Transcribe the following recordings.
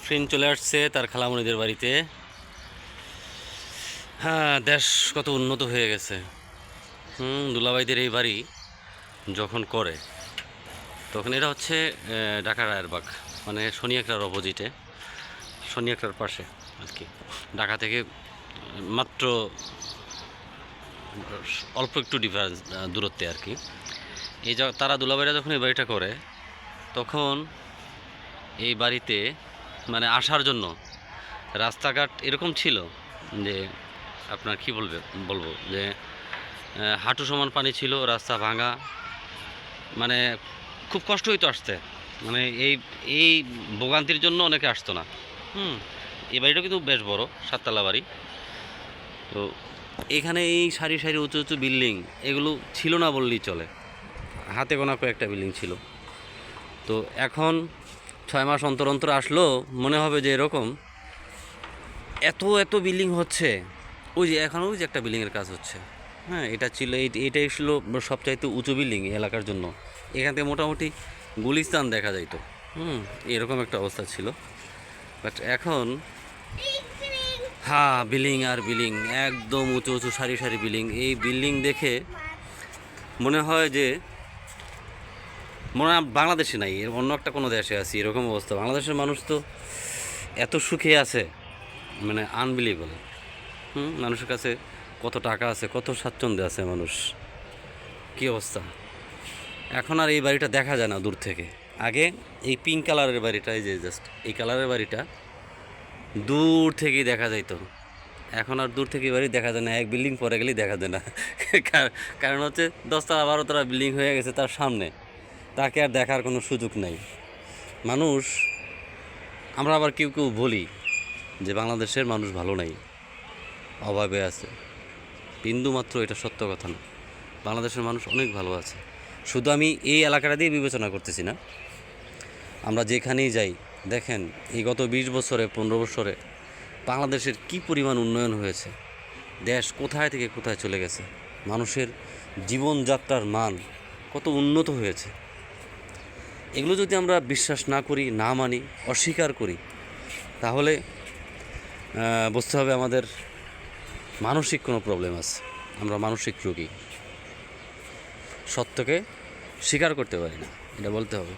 Friend চলে আসছে তার খালামণিদের বাড়িতে। হ্যাঁ, দেশ কত উন্নত হয়ে গেছে। দুলাভাইদের এই বাড়ি যখন করে তখন এটা হচ্ছে ঢাকা রায়েরবাগ, মানে শনি একরার অপোজিটে, শনি একরার পাশে আর কি। ঢাকা থেকে মাত্র অল্প একটু ডিফারেন্স, দূরত্বে আর কি। তারা দুলাভাইরা যখন এই বাড়িটা করে তখন এই বাড়িতে মানে আসার জন্য রাস্তাঘাট এরকম ছিল যে আপনার কি বলবো যে হাঁটু সমান পানি ছিল, রাস্তা ভাঙা, মানে খুব কষ্ট হইতো আসতে। মানে এই এই ভোগান্তির জন্য অনেকে আসতো না। এই বাড়িটা কিন্তু বেশ বড়, 7 তলা বাড়ি। তো এখানে এই সারি সারি উঁচু উঁচু বিল্ডিং এগুলো ছিল না বললেই চলে, হাতে গোনা কয়েকটা বিল্ডিং ছিল। তো এখন 6 মাস অন্তর অন্তর আসলো মনে হবে যে এরকম এত এত বিল্ডিং হচ্ছে। ওই যে এখন ওই যে একটা বিল্ডিংয়ের কাজ হচ্ছে। হ্যাঁ, এটা ছিল এইটাই ছিল সবচাইতে উঁচু বিল্ডিং এলাকার জন্য। এখান থেকে মোটামুটি গুলিস্তান দেখা যাইতো। এরকম একটা অবস্থা ছিল। বাট এখন হ্যাঁ, বিল্ডিং আর বিল্ডিং, একদম উঁচু উঁচু সারি সারি বিল্ডিং। এই বিল্ডিং দেখে মনে হয় যে মনে হয় বাংলাদেশে নাই, এর অন্য একটা কোনো দেশে আছি, এরকম অবস্থা। বাংলাদেশের মানুষ তো এত সুখে আছে, মানে আনবিলিভেবল। মানুষের কাছে কত টাকা আছে, কত স্বাচ্ছন্দ্যে আছে মানুষ, কী অবস্থা। এখন আর এই বাড়িটা দেখা যায় না দূর থেকে। আগে এই পিঙ্ক কালারের বাড়িটা, এই যে জাস্ট এই কালারের বাড়িটা দূর থেকেই দেখা যাইতো। এখন আর দূর থেকে বাড়ি দেখা যায় না, এক বিল্ডিং পরে গেলেই দেখা যায় না। কারণ হচ্ছে 10 তলা 12 তলা বিল্ডিং হয়ে গেছে তার সামনে, তাকে আর দেখার কোনো সুযোগ নাই মানুষ। আমরা আবার কেউ কেউ বলি যে বাংলাদেশের মানুষ ভালো নাই, অভাবে আছে। বিন্দুমাত্র এটা সত্য কথা না। বাংলাদেশের মানুষ অনেক ভালো আছে। শুধু আমি এই এলাকাটা দিয়ে বিবেচনা করতেছি না, আমরা যেখানেই যাই দেখেন এই গত 20 বছরে 15 বছরে বাংলাদেশের কি পরিমাণ উন্নয়ন হয়েছে। দেশ কোথায় থেকে কোথায় চলে গেছে, মানুষের জীবনযাত্রার মান কত উন্নত হয়েছে। এগুলো যদি আমরা বিশ্বাস না করি, না মানি, অস্বীকার করি, তাহলে বুঝতে হবে আমাদের মানসিক কোনো প্রবলেম আছে, আমরা মানসিক রোগী। সত্যকে স্বীকার করতে পারি না, এটা বলতে হবে।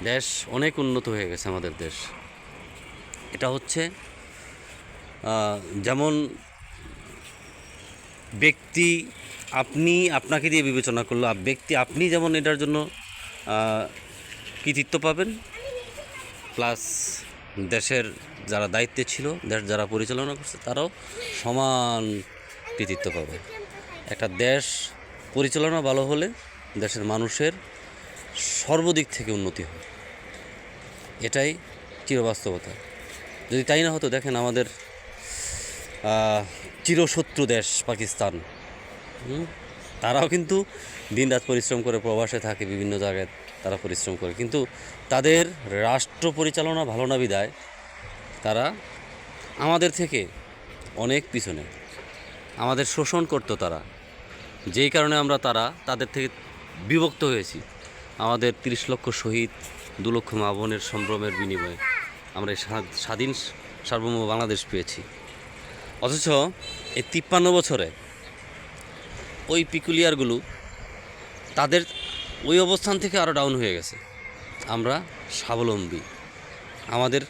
দেশ অনেক উন্নত হয়ে গেছে আমাদের দেশ। এটা হচ্ছে যেমন ব্যক্তি আপনাকে দিয়ে বিবেচনা করলো, ব্যক্তি আপনি যেমন এটার জন্য কৃতিত্ব পাবেন, প্লাস দেশের যারা দায়িত্বে ছিল, দেশ যারা পরিচালনা করছে তারাও সমান কৃতিত্ব পাবে। একটা দেশ পরিচালনা ভালো হলে দেশের মানুষের সর্বদিক থেকে উন্নতি হয়, এটাই চিরবাস্তবতা। যদি তাই না হতো, দেখেন আমাদের চিরশত্রু দেশ পাকিস্তান, তারাও কিন্তু দিনরাত পরিশ্রম করে প্রবাসে থাকে, বিভিন্ন জায়গায় তারা পরিশ্রম করে, কিন্তু তাদের রাষ্ট্র পরিচালনা ভালো না বিদায় তারা আমাদের থেকে অনেক পিছনে। আমাদের শোষণ করতো তারা, যেই কারণে আমরা তাদের থেকে বিভক্ত হয়েছি। আমাদের 30 লক্ষ শহীদ, 2 লক্ষ মা বোনের সম্ভ্রমের বিনিময়ে আমরা এই স্বাধীন সার্বভৌম বাংলাদেশ পেয়েছি। অথচ এই 53 বছরে ওই পিকুলিয়ারগুলো তাদের ওই অবস্থান থেকে আরও ডাউন হয়ে গেছে। আমরা স্বাবলম্বী, আমাদের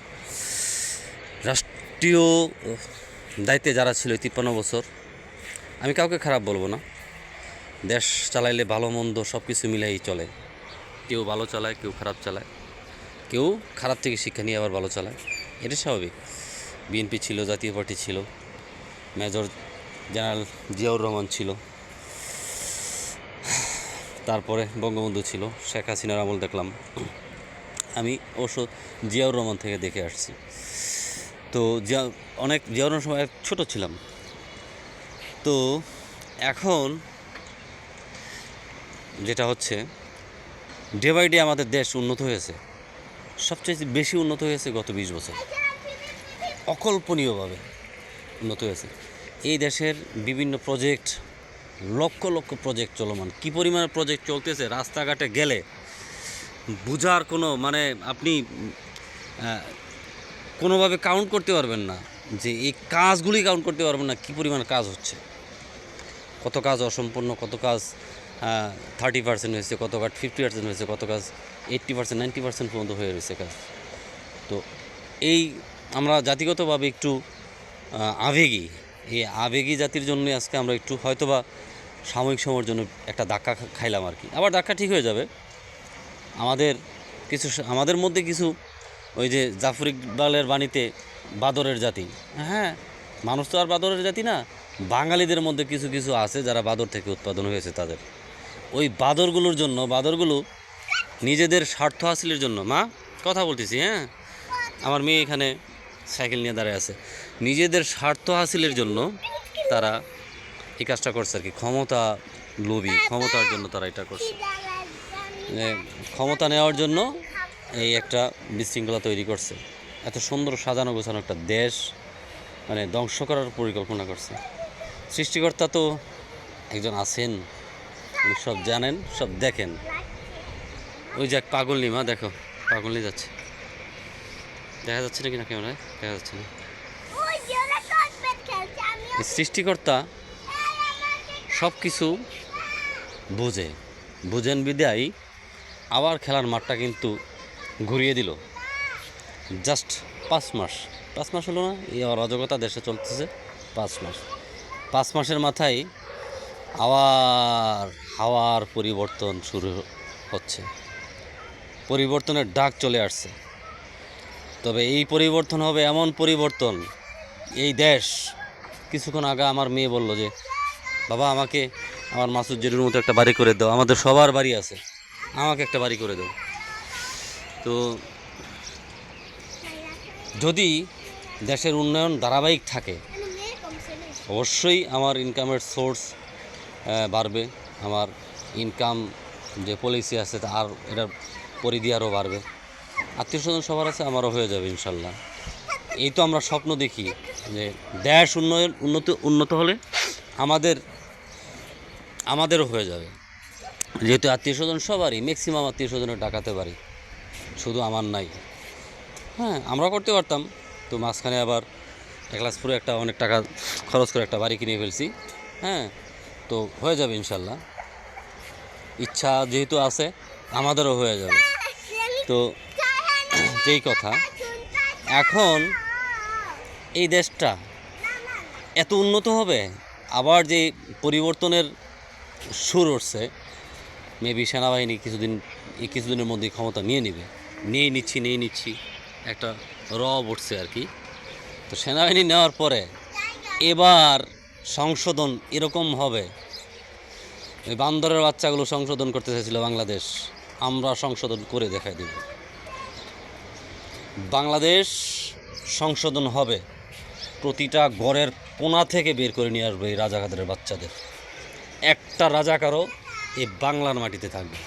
রাষ্ট্রীয় দায়িত্বে যারা ছিল 53 বছর, আমি কাউকে খারাপ বলবো না। দেশ চালাইলে ভালো মন্দ সব কিছু মিলাই চলে। কেউ ভালো চালায়, কেউ খারাপ চালায়, কেউ খারাপ থেকে শিক্ষা নিয়ে আবার ভালো চালায়, এটা স্বাভাবিক। বিএনপি ছিল, জাতীয় পার্টি ছিল, মেজর জেনারেল জিয়াউর রহমান ছিল, তারপরে বঙ্গবন্ধু ছিল, শেখ হাসিনার আমল দেখলাম। আমি অবশ্য জিয়াউর রহমান থেকে দেখে আসছি। তো জিয়াউর রহমান সময় ছোটো ছিলাম। তো এখন যেটা হচ্ছে, ডে বাই ডে আমাদের দেশ উন্নত হয়েছে। সবচেয়ে বেশি উন্নত হয়েছে গত 20 বছর, অকল্পনীয়ভাবে উন্নত হয়েছে। এই দেশের বিভিন্ন প্রজেক্ট, লক্ষ লক্ষ প্রজেক্ট চলমান। কী পরিমাণে প্রজেক্ট চলতেছে, রাস্তাঘাটে গেলে বোঝার কোনো মানে আপনি কোনোভাবে কাউন্ট করতে পারবেন না, যে এই কাজগুলি কাউন্ট করতে পারবেন না কী পরিমাণ কাজ হচ্ছে, কত কাজ অসম্পূর্ণ, কত কাজ 30% হয়েছে, কত কাজ 50% হয়েছে, কত কাজ 80% 90% পর্যন্ত হয়ে রয়েছে কাজ। তো এই আমরা জাতিগতভাবে একটু আবেগী, এই আবেগী জাতির জন্য আজকে আমরা একটু হয়তোবা সাময়িক সময়ের জন্য একটা ধাক্কা খাইলাম আর কি। আবার ধাক্কা ঠিক হয়ে যাবে। আমাদের মধ্যে কিছু ওই যে জাফর ইকবালের বাণীতে বাদরের জাতি, হ্যাঁ মানুষ তো আর বাদরের জাতি না, বাঙালিদের মধ্যে কিছু কিছু আছে যারা বাদর থেকে উৎপাদন হয়েছে, তাদের ওই বাদরগুলো নিজেদের স্বার্থ হাসিলের জন্য, মা কথা বলতেছি, হ্যাঁ আমার মেয়ে এখানে সাইকেল নিয়ে দাঁড়ায় আছে, নিজেদের স্বার্থ হাসিলের জন্য তারা এই কাজটা করছে আর কি। ক্ষমতা লোভী, ক্ষমতার জন্য তারা এটা করছে, ক্ষমতা নেওয়ার জন্য এই একটা বিশৃঙ্খলা তৈরি করছে। এত সুন্দর সাজানো গোছানো একটা দেশ মানে ধ্বংস করার পরিকল্পনা করছে। সৃষ্টিকর্তা তো একজন আছেন, উনি সব জানেন, সব দেখেন। ওই যে এক পাগলনি, মা দেখো পাগলনি যাচ্ছে, দেখা যাচ্ছে নাকি না ক্যামেরায়, দেখা যাচ্ছে না। সৃষ্টিকর্তা সব কিছু বুঝেন বিদায় আবার খেলার মাঠটা কিন্তু ঘুরিয়ে দিল। জাস্ট 5 মাস হলো না এই অরাজকতা দেশে চলতেছে, 5 মাসের মাথায় আবার হাওয়ার পরিবর্তন শুরু হচ্ছে, পরিবর্তনের ডাক চলে আসছে। তবে এই পরিবর্তন হবে এমন পরিবর্তন, এই দেশ, কিছুক্ষণ আগে আমার মেয়ে বলল যে বাবা আমাকে আমার মাসুদ জেরুর মতো একটা বাড়ি করে দাও, আমাদের সবার বাড়ি আছে, আমাকে একটা বাড়ি করে দাও। তো যদি দেশের উন্নয়ন ধারাবাহিক থাকে অবশ্যই আমার ইনকামের সোর্স বাড়বে, আমার ইনকাম যে পলিসি আছে আর এটার পরিধি আরও বাড়বে, আত্মীয় স্বজন সবার আছে, আমারও হয়ে যাবে ইনশাল্লাহ। এই তো আমরা স্বপ্ন দেখি যে দেশ উন্নত হলে আমাদেরও হয়ে যাবে, যেহেতু আত্মীয় স্বজন সবারই, ম্যাক্সিমাম আত্মীয় স্বজনের ডাকাতে পারি, শুধু আমার নাই। হ্যাঁ আমরা করতে পারতাম, তো মাঝখানে আবার একলাসপুরে একটা অনেক টাকা খরচ করে একটা বাড়ি কিনে ফেলছি। হ্যাঁ তো হয়ে যাবে ইনশাল্লাহ, ইচ্ছা যেহেতু আছে আমাদেরও হয়ে যাবে। তো যেই কথা, এখন এই দেশটা এত উন্নত হবে, আবার যে পরিবর্তনের সুর উঠছে, মেবি সেনাবাহিনী কিছুদিনের মধ্যেই ক্ষমতা নিয়ে নিচ্ছি একটা রব উঠছে আর কি। তো সেনাবাহিনী নেওয়ার পরে এবার সংশোধন এরকম হবে, ওই বান্দরের বাচ্চাগুলো সংশোধন করতে চাইছিল বাংলাদেশ, আমরা সংশোধন করে দেখাই দেব। বাংলাদেশ সংশোধন হবে, প্রতিটা ঘরের কোণা থেকে বের করে নিয়ে আসবে এই রাজাকারদের বাচ্চাদের। একটা রাজাকারও এই বাংলার মাটিতে থাকবে।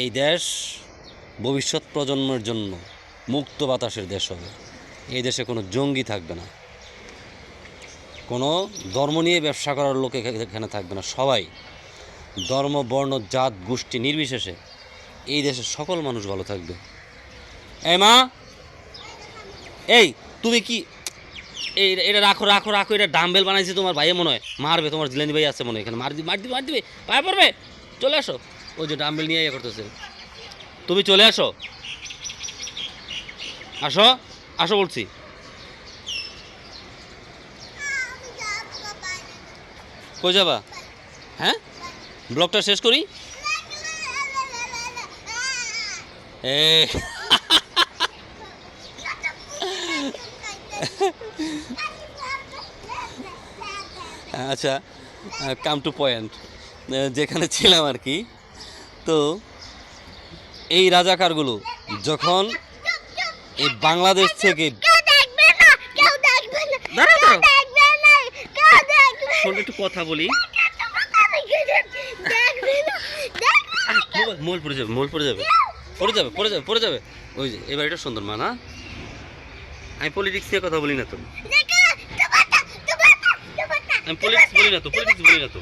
এই দেশ ভবিষ্যৎ প্রজন্মের জন্য মুক্ত বাতাসের দেশ হবে। এই দেশে কোনো জঙ্গি থাকবে না, কোনো ধর্ম নিয়ে ব্যবসা করার লোক এখানে থাকবে না, সবাই ধর্ম বর্ণ জাত গোষ্ঠী নির্বিশেষে এই দেশের সকল মানুষ ভালো থাকবে। এই মা, এই তুমি কি এটা রাখো, এটা ডাম্বেল বানাইছে তোমার ভাইয়ে, মনে হয় মারবে, তোমার জিলানি ভাই আছে মনে হয় এখানে, মার দিবে পায়ে পড়বে, চলে আসো, ওই যে ডাম্বেল নিয়ে ইয়ে করতেছে, তুমি চলে আসো বলছি। কই যাবা? হ্যাঁ ব্লগটা শেষ করি। আচ্ছা কাম টু পয়েন্ট, যেখানে ছিলাম আর কি। তো এই রাজাকারগুলো যখন এই বাংলাদেশ থেকে একটু কথা বলি, মোল পড়ে যাবে ওই যে এই বাড়িটা সুন্দর মা না, আমি পলিটিক্স নিয়ে কথা বলি না তো, আমি পলিটিক্স বলি না তো